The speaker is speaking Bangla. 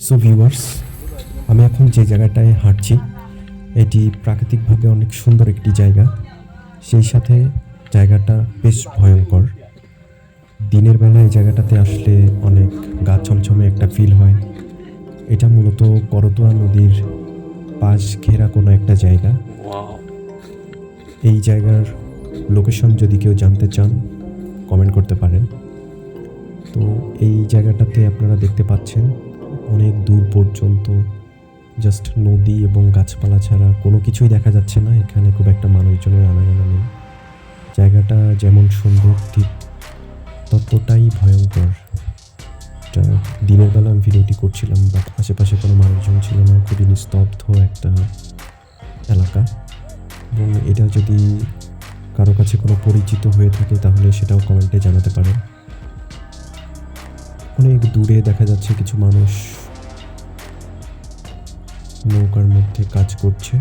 সো ভিউয়ার্স, আমি এখন যে জায়গাটায় হাঁটছি এটি প্রাকৃতিকভাবে অনেক সুন্দর একটি জায়গা। সেই সাথে জায়গাটা বেশ ভয়ঙ্কর। দিনের বেলা এই জায়গাটাতে আসলে অনেক গা ছমছমে একটা ফিল হয়। এটা মূলত করতোয়া নদীর পাশ ঘেরা কোনো একটা জায়গা। ওয়াও! এই জায়গার লোকেশন যদি কেউ জানতে চান কমেন্ট করতে পারেন। তো এই জায়গাটাতে আপনারা দেখতে পাচ্ছেন অনেক দূর পর্যন্ত জাস্ট নদী এবং গাছপালা ছাড়া কোনো কিছুই দেখা যাচ্ছে না। এখানে খুব একটা মানুষজনের আনাগোনা নেই। জায়গাটা যেমন সুন্দর ঠিক ততটাই ভয়ঙ্কর। এটা দিনের বেলা আমি ভিডিওটি করছিলাম, বাট আশেপাশে কোনো মানুষজন ছিল না। খুবই নিস্তব্ধ একটা এলাকা। এবং এটা যদি কারো কাছে কোনো পরিচিত হয়ে থাকে তাহলে সেটাও কমেন্টে জানাতে পারেন। অনেক দূরে দেখা যাচ্ছে কিছু মানুষ নৌকার মধ্যে কাজ করছে।